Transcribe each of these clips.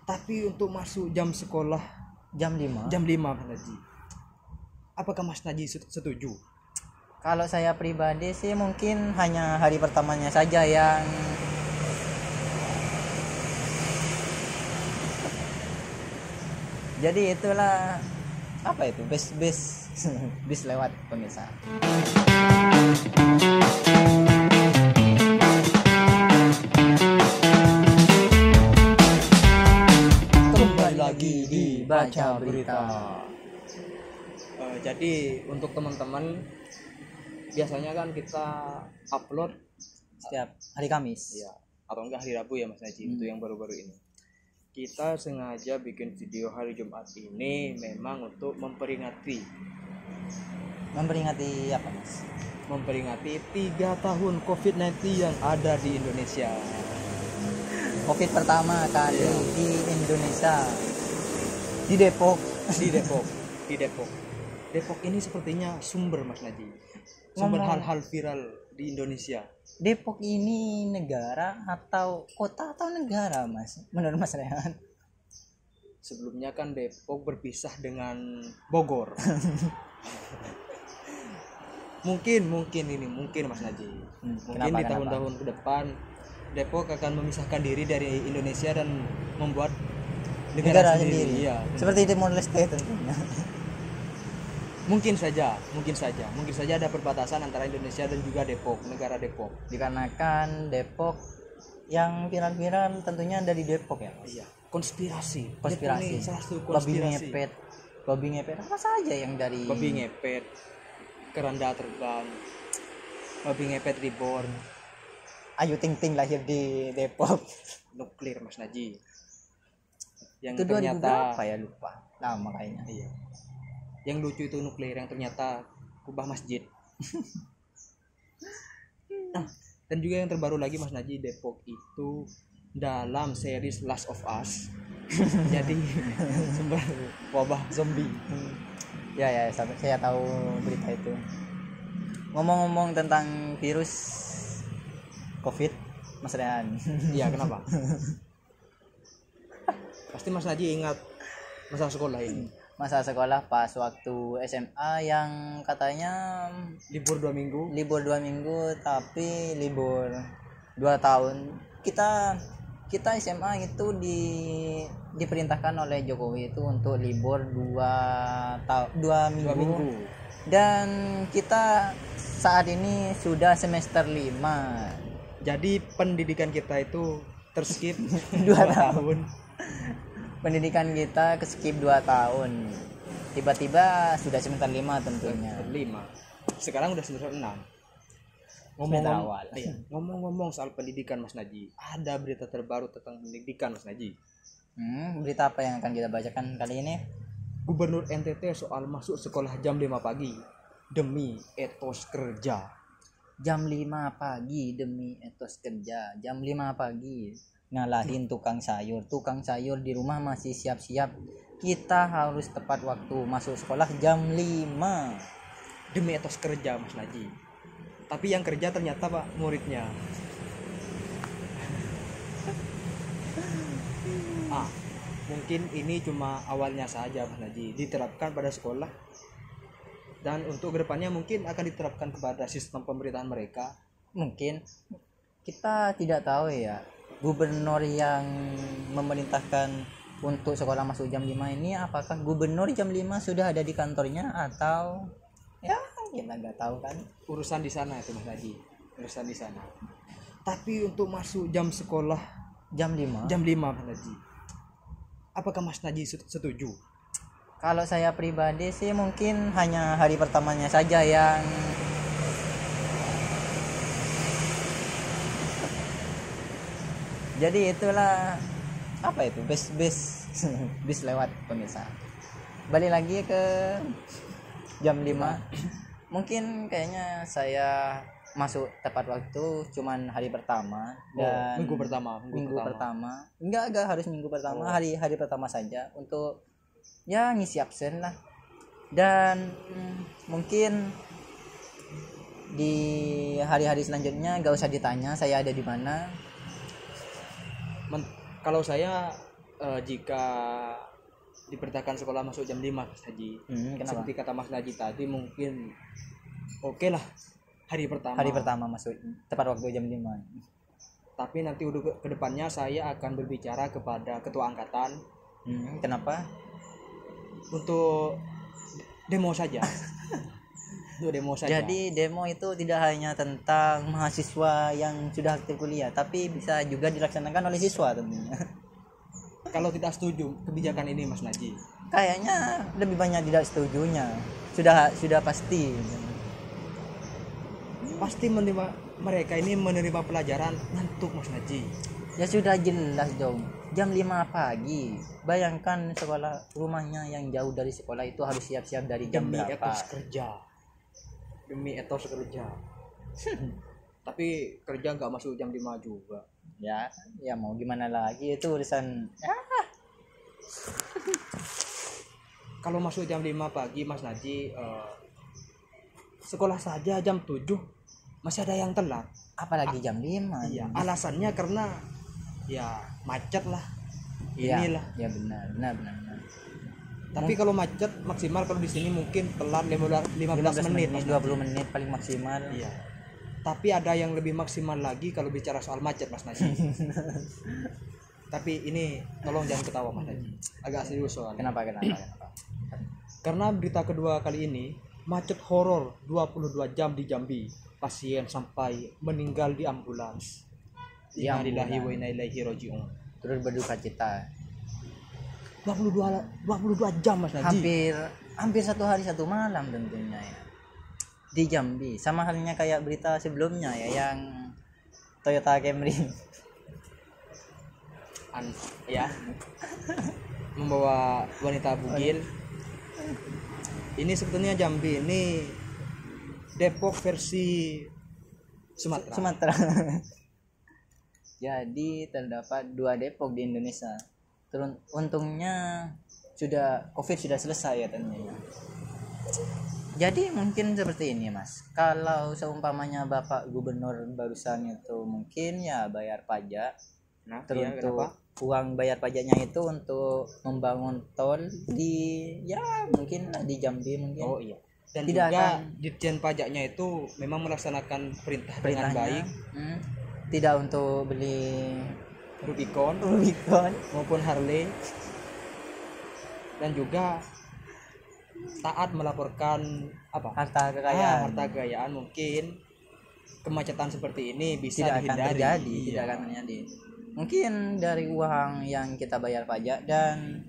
Tapi untuk masuk jam sekolah jam 5. Mas Naji, apakah Mas Naji setuju? Kalau saya pribadi sih mungkin hanya hari pertamanya saja yang jadi itulah apa itu bis lewat pemirsa. Kembali lagi di Baca Berita. Jadi untuk teman-teman, biasanya kan kita upload Setiap hari Kamis. ya, atau enggak hari Rabu ya Mas Naji. Untuk yang baru-baru ini kita sengaja bikin video hari Jumat ini memang untuk memperingati apa Mas? memperingati 3 tahun COVID-19 yang ada di Indonesia. Covid pertama kali di Indonesia, di Depok. Depok ini sepertinya sumber Mas Naji, sumber hal-hal viral di Indonesia. Depok ini negara atau kota atau negara Mas? Menurut Mas Rehan? Sebelumnya kan Depok berpisah dengan Bogor. mungkin Mas Naji. Mungkin di tahun-tahun ke depan Depok akan memisahkan diri dari Indonesia dan membuat negara sendiri. Ya, seperti Timor Leste tentunya. Mungkin saja ada perbatasan antara Indonesia dan juga Depok, negara Depok. Dikarenakan Depok yang viral-viral tentunya dari Depok ya. Iya. Konspirasi. Babi ngepet apa saja yang dari babi ngepet, keranda terbang, babi ngepet reborn, Ayu Ting Ting lahir di Depok. nuklir Mas Naji. Yang itu ternyata apa ya, lupa lama kayaknya. Iya. Yang lucu itu nuklir yang ternyata kubah masjid. Nah, dan juga yang terbaru lagi Mas Naji, Depok itu dalam series Last of Us jadi sumber wabah zombie. Ya, saya tahu berita itu. Ngomong-ngomong tentang virus COVID, Mas Rehan. Iya, kenapa? Pasti Mas Naji ingat masa sekolah ini. Masa sekolah pas waktu SMA yang katanya libur 2 minggu tapi libur 2 tahun. Kita SMA itu diperintahkan oleh Jokowi itu untuk libur 2 minggu. Dan kita saat ini sudah semester 5. Jadi pendidikan kita itu terskip 2 tahun. Pendidikan kita keskip 2 tahun. Tiba-tiba sudah semester 5 tentunya. 5. Sekarang udah semester 6. Ngomong-ngomong soal pendidikan Mas Naji, ada berita terbaru tentang pendidikan Mas Naji. Berita apa yang akan kita bacakan kali ini? Gubernur NTT soal masuk sekolah jam 5 pagi demi etos kerja. Jam 5 pagi demi etos kerja. Jam 5 pagi ngalahin tukang sayur di rumah masih siap-siap. Kita harus tepat waktu masuk sekolah jam 5 demi etos kerja Mas Naji. Tapi yang kerja ternyata Pak muridnya. Mungkin ini cuma awalnya saja Mas Naji, diterapkan pada sekolah, dan untuk kedepannya mungkin akan diterapkan kepada sistem pemerintahan mereka. Mungkin kita tidak tahu ya, gubernur yang memerintahkan untuk sekolah masuk jam 5 ini apakah gubernur jam 5 sudah ada di kantornya atau ya kita nggak tahu kan. Urusan di sana itu Mas Naji, urusan di sana. Tapi untuk masuk jam sekolah jam 5 Mas Naji, apakah Mas Naji setuju? Kalau saya pribadi sih mungkin hanya hari pertamanya saja yang jadi itulah apa itu bis lewat pemirsa. Balik lagi ke jam 5. Mungkin kayaknya saya masuk tepat waktu cuman hari pertama dan minggu pertama. Enggak harus minggu pertama, hari pertama saja untuk ya ngisi absen lah. Dan mungkin di hari-hari selanjutnya gak usah ditanya saya ada di mana. Kalau saya jika diperintahkan sekolah masuk jam 5 Mas Haji. Kenapa? Seperti kata Mas Haji tadi, mungkin oke lah hari pertama masuk tepat waktu jam 5. Tapi nanti udah ke depannya saya akan berbicara kepada ketua angkatan. Kenapa? Untuk demo saja. Untuk demo saja. Jadi demo itu tidak hanya tentang mahasiswa yang sudah aktif kuliah, tapi bisa juga dilaksanakan oleh siswa tentunya. Kalau tidak setuju kebijakan ini Mas Naji, kayaknya lebih banyak tidak setujunya. Sudah pasti mereka ini menerima pelajaran ngantuk Mas Naji. Ya sudah jelas dong, jam 5 pagi. Bayangkan sekolah rumahnya yang jauh dari sekolah itu harus siap-siap dari jam demi berapa? Demi etos kerja. Tapi kerja nggak masuk jam 5 juga. Ya mau gimana lagi, itu urusan. Kalau masuk jam 5 pagi Mas Naji, sekolah saja jam 7 masih ada yang telat. Apalagi jam 5. Iya, alasannya karena ya macet lah. Inilah. Ya benar. Tapi kalau macet maksimal kalau di sini mungkin telat 15 menit, 20 menit paling maksimal. Iya. Tapi ada yang lebih maksimal lagi kalau bicara soal macet Mas Naji. Tapi ini tolong jangan ketawa Mas Naji. Agak serius soalnya. Kenapa? Karena berita kedua kali ini, macet horor 22 jam di Jambi. Pasien sampai meninggal di ambulans. Inna lillahi wa inna ilaihi raji'un. Terus berduka cita. 22 jam Mas Naji. Hampir 1 hari 1 malam tentunya ya. Di Jambi, sama halnya kayak berita sebelumnya ya, yang Toyota Camry ya membawa wanita bugil. Ini sebetulnya Jambi ini Depok versi Sumatera. Jadi terdapat 2 Depok di Indonesia. Untungnya COVID sudah selesai ya tentunya. Jadi mungkin seperti ini Mas, kalau seumpamanya Bapak Gubernur barusan itu mungkin ya bayar pajak, untuk uang bayar pajaknya itu untuk membangun tol mungkin di Jambi mungkin. Oh iya. Dan tidak juga akan, Ditjen pajaknya itu memang melaksanakan perintah dengan baik. Tidak untuk beli Rubicon maupun Harley, dan juga taat melaporkan harta kekayaan. Mungkin kemacetan seperti ini bisa dihindari. Tidak akan terjadi. Mungkin dari uang yang kita bayar pajak dan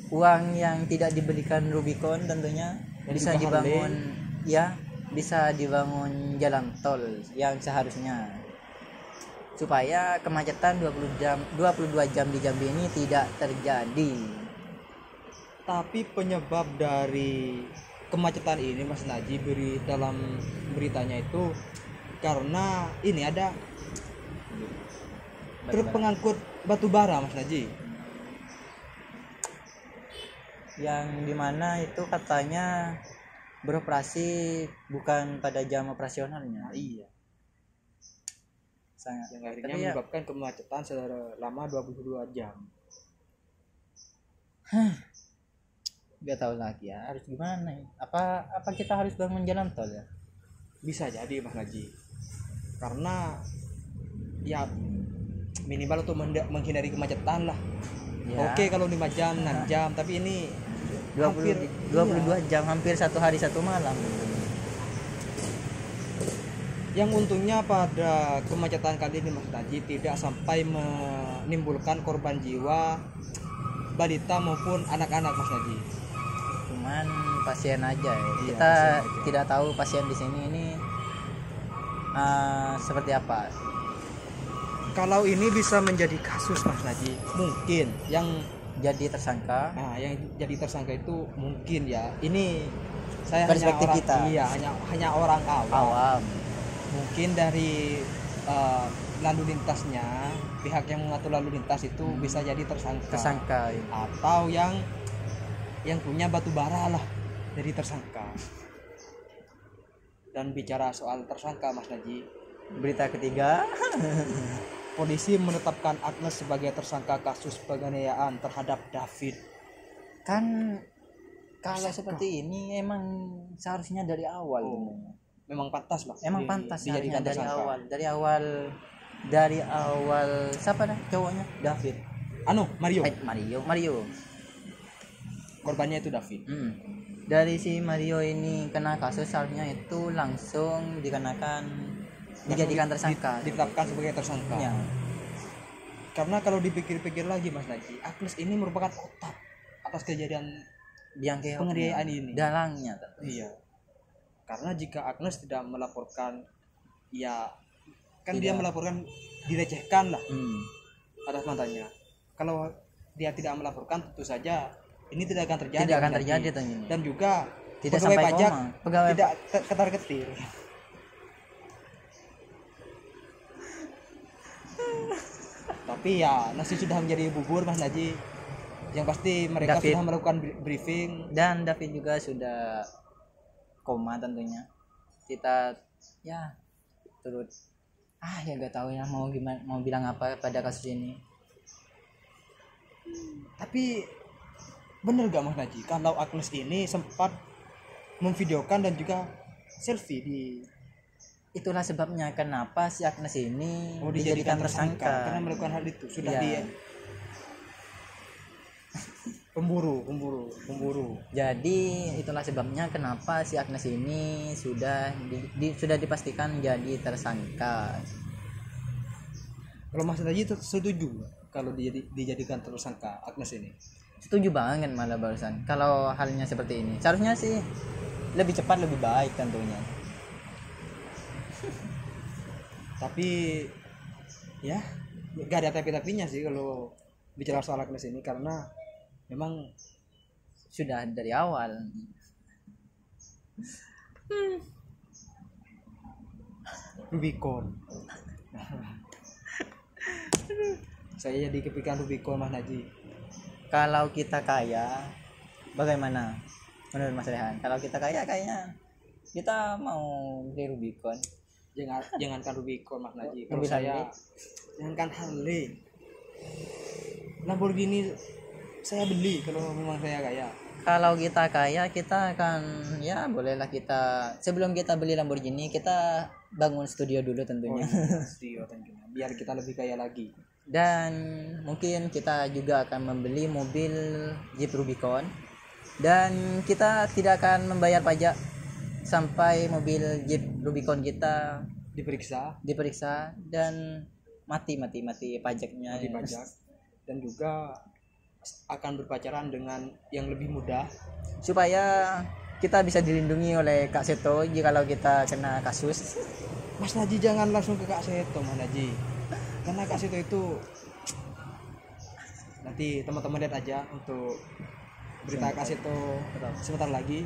uang yang tidak dibelikan Rubicon tentunya dan bisa dibangun bisa dibangun jalan tol yang seharusnya, supaya kemacetan 22 jam di Jambi ini tidak terjadi. Tapi penyebab dari kemacetan ini Mas Naji dalam beritanya itu karena ini ada truk pengangkut batu bara Mas Naji, yang dimana itu katanya beroperasi bukan pada jam operasionalnya. Iya. Sangat. Yang akhirnya menyebabkan kemacetan selama 22 jam. Gak tahu lagi ya, harus gimana ya? Apa kita harus bangun jalan tol ya? Bisa jadi Mas Naji. Karena ya minimal untuk menghindari kemacetan lah. Ya. Oke kalau 5 jam, 6 jam, tapi ini 22 jam, hampir 1 hari 1 malam. Yang untungnya pada kemacetan kali ini Mas Naji tidak sampai menimbulkan korban jiwa balita maupun anak-anak Mas Naji. Cuman pasien aja ya. Kita pasien aja. Tidak tahu pasien di sini ini seperti apa. Kalau ini bisa menjadi kasus Mas Naji, mungkin yang jadi tersangka. Yang jadi tersangka itu mungkin ya. Ini saya perspektif kita. Iya, hanya orang awam. Mungkin dari lalu lintasnya, pihak yang mengatur lalu lintas itu bisa jadi tersangka Ya. Atau yang punya batu bara lah jadi tersangka. Dan bicara soal tersangka Mas Naji, berita ketiga polisi menetapkan Agnes sebagai tersangka kasus penganiayaan terhadap David. Kan kalau seperti ini emang seharusnya dari awal. Memang pantas lah. Emang pantas dijadikan seharusnya tersangka. dari awal siapa dah cowoknya? David. Mario. Korbannya itu David. Dari si Mario ini kena kasus, seharusnya itu langsung dijadikan tersangka, ditetapkan sebagai tersangka. Ya. Karena kalau dipikir-pikir lagi Mas Naji, Agnes ini merupakan otak atas kejadian penganiayaan ini. Dalangnya. Iya. Karena jika Agnes tidak melaporkan, ya kan dia melaporkan, direcehkan lah atas mantannya. Kalau dia tidak melaporkan, tentu saja ini tidak akan terjadi. Tidak akan terjadi tentunya. Dan juga tidak pegawai sampai pajak tidak ketar-ketir. Tapi ya nasi sudah menjadi bubur Mas Naji. Yang pasti mereka David sudah melakukan briefing, dan David juga sudah koma tentunya. Kita ya turut ya gak tahu ya mau bilang apa pada kasus ini. Tapi bener gak Mas Naji kalau Agnes ini sempat memvideokan dan juga selfie di... Itulah sebabnya kenapa si Agnes ini dijadikan tersangka karena melakukan hal itu. Sudah dia pemburu. Jadi itulah sebabnya kenapa si Agnes ini sudah dipastikan jadi tersangka. Kalau Mas Naji itu setuju kalau dijadikan tersangka Agnes ini? Setuju banget malah barusan. Kalau halnya seperti ini seharusnya sih lebih cepat lebih baik tentunya. Tapi ya gak ada tapi-tapinya sih kalau bicara soal Agnes ini, karena memang sudah dari awal. Rubicon. Saya jadi kepikiran Rubicon Mas Naji. Kalau kita kaya, bagaimana menurut Mas Rehan? Kalau kita kaya kayaknya kita mau beli Rubicon. Jangankan Rubicon Mas Naji. Kalau saya jangankan Harley, Lamborghini saya beli kalau memang saya kaya. Kalau kita kaya kita akan bolehlah kita sebelum kita beli Lamborghini kita bangun studio dulu tentunya. Studio tentunya biar kita lebih kaya lagi. Dan mungkin kita juga akan membeli mobil Jeep Rubicon dan kita tidak akan membayar pajak sampai mobil Jeep Rubicon kita diperiksa dan mati pajaknya. Mati pajak. Dan juga akan berpacaran dengan yang lebih muda supaya kita bisa dilindungi oleh Kak Seto jikalau kita kena kasus. Mas Naji jangan langsung ke Kak Seto Mas Naji, karena Kak Seto itu nanti teman-teman lihat aja untuk berita Kak Seto sebentar lagi.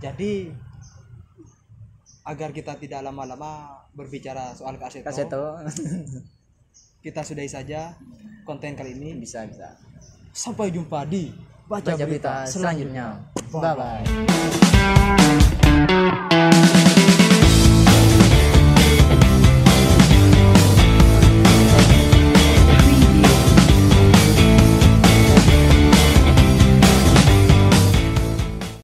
Jadi agar kita tidak lama-lama berbicara soal Kak Seto, kita sudahi saja konten kali ini. Bisa. Sampai jumpa di Baca Berita selanjutnya. Bye bye.